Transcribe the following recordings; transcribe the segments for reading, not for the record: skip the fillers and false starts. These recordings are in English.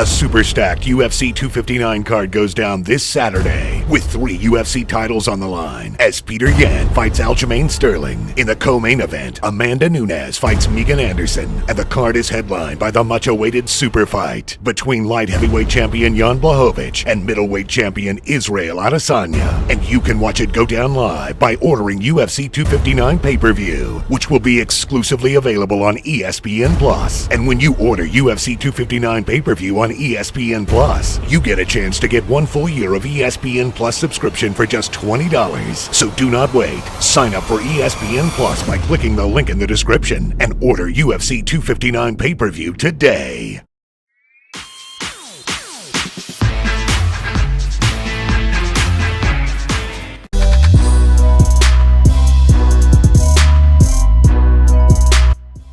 A super stacked UFC 259 card goes down this Saturday with 3 UFC titles on the line as Petr Yan fights Aljamain Sterling. In the co-main event, Amanda Nunes fights Megan Anderson, and the card is headlined by the much-awaited super fight between light heavyweight champion Jan Blachowicz and middleweight champion Israel Adesanya. And you can watch it go down live by ordering UFC 259 pay-per-view, which will be exclusively available on ESPN Plus. And when you order UFC 259 pay-per-view on ESPN Plus, you get a chance to get 1 full year of ESPN Plus subscription for just $20. So do not wait. Sign up for ESPN Plus by clicking the link in the description and order UFC 259 pay-per-view today.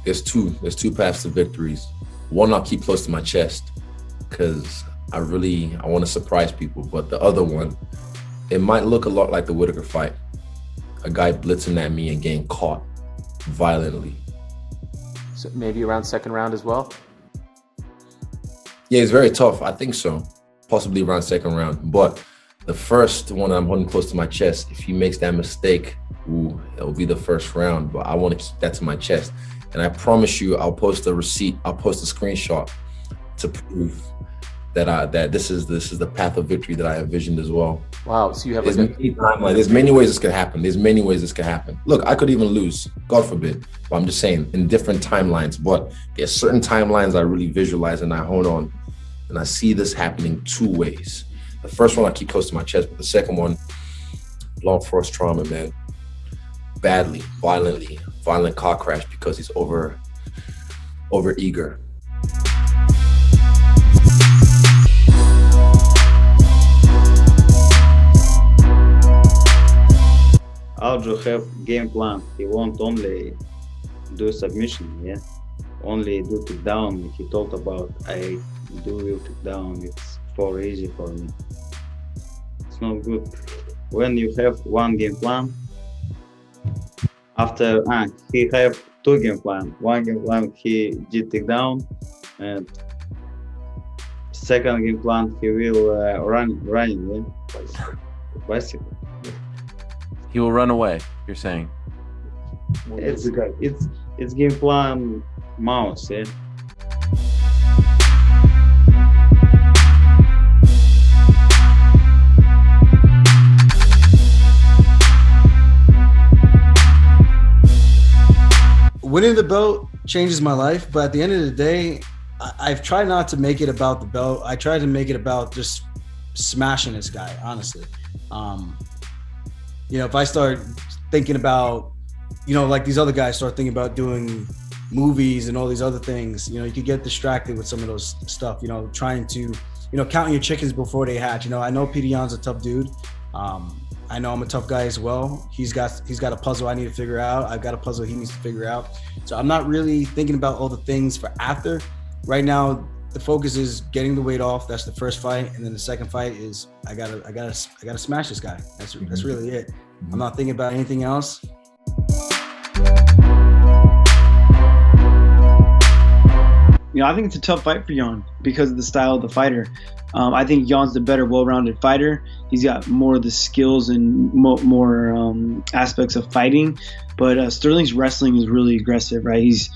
There's two paths to victories. One I'll keep close to my chest because I want to surprise people. But the other one, it might look a lot like the Whitaker fight. A guy blitzing at me and getting caught violently. So maybe around second round as well? Yeah, it's very tough. I think so. Possibly around second round. But the first one I'm holding close to my chest, if he makes that mistake, it'll be the first round. But I want to keep that to my chest. And I promise you, I'll post a receipt. I'll post a screenshot to prove that this is the path of victory that I envisioned as well. Wow! So you have there's many ways this could happen. There's many ways this could happen. Look, I could even lose, God forbid. But I'm just saying, in different timelines. But there's certain timelines I really visualize and I hold on, and I see this happening 2 ways. The first one I keep close to my chest, but the second one, long force trauma, man. Badly, violent car crash because he's over eager. Aljo have game plan. He won't only do submission, yeah, only do takedown. He talked about I do takedown. It's for easy for me. It's not good when you have one game plan. After he have 2 game plan. 1 game plan he did takedown, and second game plan he will running, yeah, bicycle. He will run away. You're saying? It's game plan mouse, yeah. Winning the belt changes my life, but at the end of the day, I've tried not to make it about the belt. I tried to make it about just smashing this guy, honestly. If I start thinking about, like these other guys start thinking about doing movies and all these other things, you could get distracted with some of those stuff, trying to, counting your chickens before they hatch. I know Petr Yan's a tough dude. I know I'm a tough guy as well. He's got a puzzle I need to figure out. I've got a puzzle he needs to figure out. So I'm not really thinking about all the things for after. Right now, the focus is getting the weight off. That's the first fight, and then the second fight is I gotta smash this guy. That's really it. I'm not thinking about anything else. I think it's a tough fight for Jan because of the style of the fighter. I think Jan's the better, well-rounded fighter. He's got more of the skills and more aspects of fighting. But Sterling's wrestling is really aggressive, right? His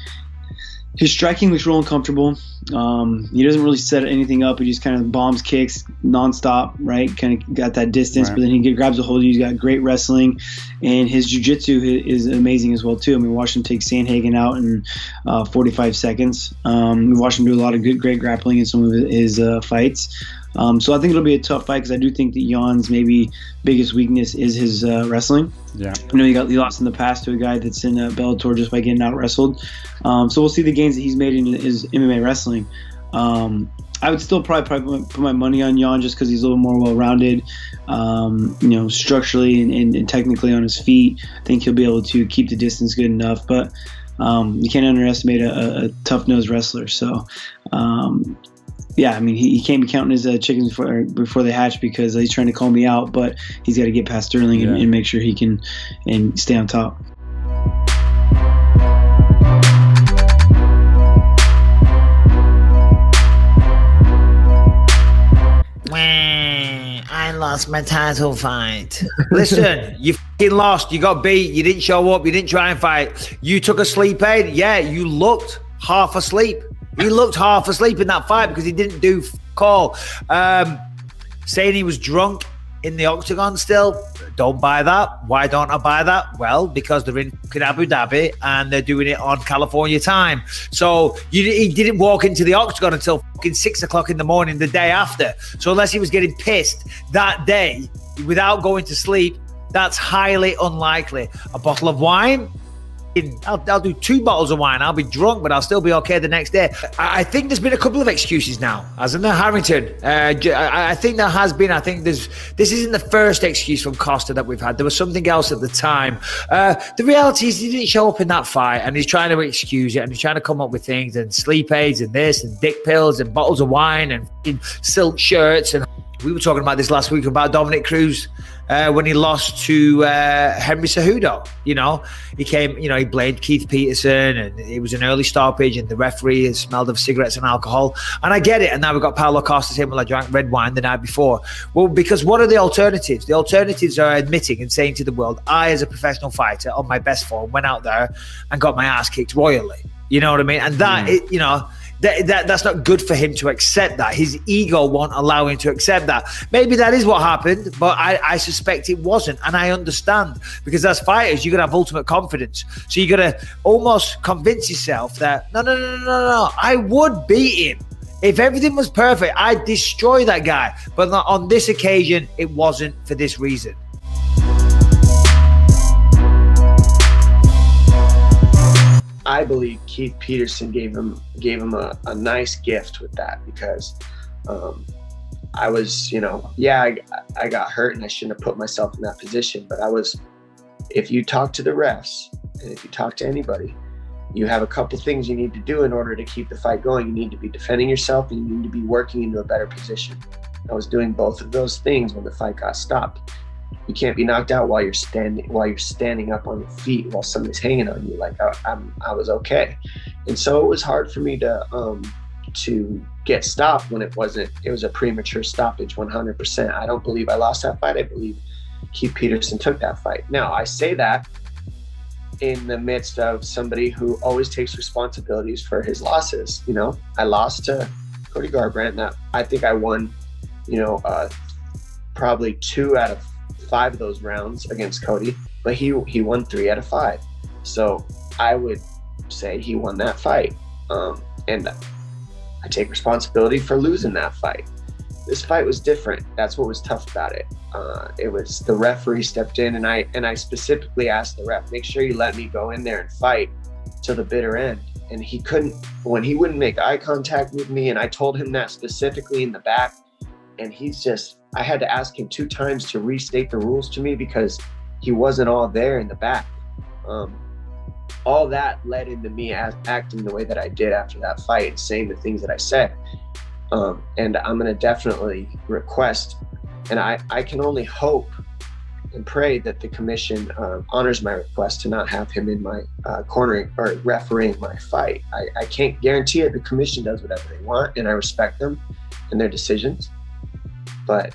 striking looks real uncomfortable. He doesn't really set anything up. He just kind of bombs kicks nonstop, right? Kind of got that distance, right. But then he grabs a hold of you. He's got great wrestling, and his jiu-jitsu is amazing as well, too. I mean, we watched him take Sandhagen out in 45 seconds. We watched him do a lot of great grappling in some of his fights. So I think it'll be a tough fight because I do think that Jan's maybe biggest weakness is his wrestling. Yeah, I know he lost in the past to a guy that's in Bellator just by getting out wrestled. So we'll see the gains that he's made in his MMA wrestling. I would still probably put my money on Jan just because he's a little more well-rounded, structurally and technically on his feet. I think he'll be able to keep the distance good enough, but you can't underestimate a tough-nosed wrestler. So. Yeah, I mean, he can't be counting his chickens before they hatch because he's trying to call me out, but he's got to get past Sterling and make sure he can and stay on top. I lost my title fight. Listen, you fucking lost. You got beat. You didn't show up. You didn't try and fight. You took a sleep aid. Yeah, you looked half asleep. He looked half asleep in that fight because he didn't do call. Saying he was drunk in the octagon still, don't buy that. Why don't I buy that? Well, because they're in fucking Abu Dhabi and they're doing it on California time. So he didn't walk into the octagon until fucking 6 o'clock in the morning the day after. So unless he was getting pissed that day without going to sleep, that's highly unlikely. A bottle of wine, I'll do 2 bottles of wine. I'll be drunk, but I'll still be okay the next day. I think there's been a couple of excuses now, hasn't there, Harrington? I think there has been. I think this isn't the first excuse from Costa that we've had. There was something else at the time. The reality is he didn't show up in that fight, and he's trying to excuse it, and he's trying to come up with things, and sleep aids, and this, and dick pills, and bottles of wine, and silk shirts. And we were talking about this last week about Dominick Cruz. When he lost to Henry Cejudo, he came, he blamed Keith Peterson, and it was an early stoppage, and the referee had smelled of cigarettes and alcohol. And I get it. And now we've got Paulo Costa saying, well, I drank red wine the night before. Well, because what are the alternatives? The alternatives are admitting and saying to the world, I, as a professional fighter on my best form, went out there and got my ass kicked royally. You know what I mean? And that, that's not good for him to accept that. His ego won't allow him to accept that. Maybe that is what happened, but I suspect it wasn't. And I understand, because as fighters, you're going to have ultimate confidence. So you're going to almost convince yourself that, no, I would beat him. If everything was perfect, I'd destroy that guy. But on this occasion, it wasn't for this reason. I believe Keith Peterson gave him a nice gift with that, because I was, I got hurt and I shouldn't have put myself in that position. But if you talk to the refs and if you talk to anybody, you have a couple things you need to do in order to keep the fight going. You need to be defending yourself, and you need to be working into a better position. I was doing both of those things when the fight got stopped. You can't be knocked out while you're standing up on your feet while somebody's hanging on you. Like I was okay. And so it was hard for me to get stopped when it was a premature stoppage 100%. I don't believe I lost that fight. I believe Keith Peterson took that fight. Now, I say that in the midst of somebody who always takes responsibilities for his losses. I lost to Cody Garbrandt. Now, I think I won, probably 2 out of 5 of those rounds against Cody, but he won 3 out of 5. So I would say he won that fight. And I take responsibility for losing that fight. This fight was different. That's what was tough about it. It was the referee stepped in, and I specifically asked the ref, make sure you let me go in there and fight till the bitter end. And he couldn't, when he wouldn't make eye contact with me, and I told him that specifically in the back, and I had to ask him 2 times to restate the rules to me because he wasn't all there in the back. All that led into me acting the way that I did after that fight and saying the things that I said. And I'm going to definitely request, and I can only hope and pray that the commission honors my request to not have him in my cornering or refereeing my fight. I can't guarantee it. The commission does whatever they want, and I respect them and their decisions. But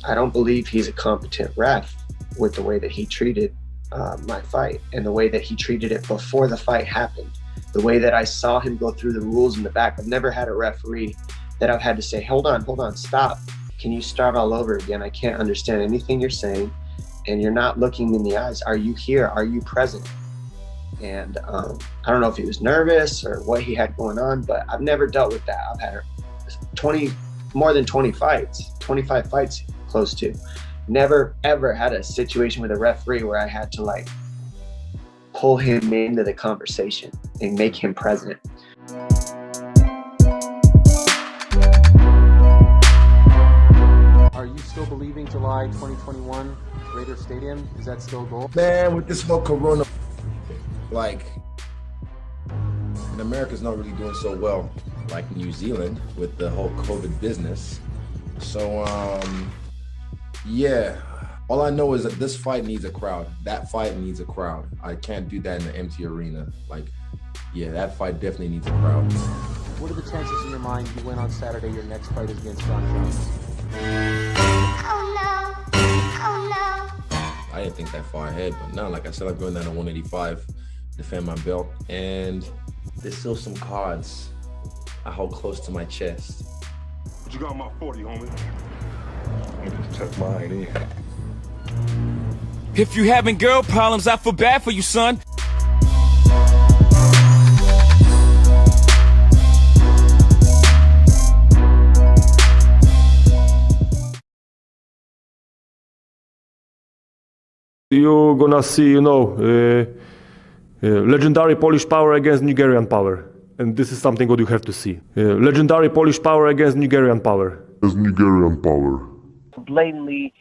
I don't believe he's a competent ref with the way that he treated my fight and the way that he treated it before the fight happened. The way that I saw him go through the rules in the back. I've never had a referee that I've had to say, hold on, stop. Can you start all over again? I can't understand anything you're saying, and you're not looking in the eyes. Are you here? Are you present? And I don't know if he was nervous or what he had going on, but I've never dealt with that. I've had more than 20 fights, 25 fights close to. Never, ever had a situation with a referee where I had to pull him into the conversation and make him present. Are you still believing July 2021 Raider Stadium? Is that still a goal? Man, with this whole corona, and America's not really doing so well like New Zealand with the whole COVID business. So, yeah, all I know is that this fight needs a crowd. That fight needs a crowd. I can't do that in an empty arena. That fight definitely needs a crowd. What are the chances in your mind you win on Saturday? Your next fight is against Jon Jones? I didn't think that far ahead, but now, like I said, I'm going down to 185, defend my belt, and there's still some cards I hold close to my chest. What you got on my 40, homie? I'm gonna tuck mine in. If you having girl problems, I feel bad for you, son. You're gonna see, legendary Polish power against Nigerian power. And this is something what you have to see. Legendary Polish power against Nigerian power. Blatantly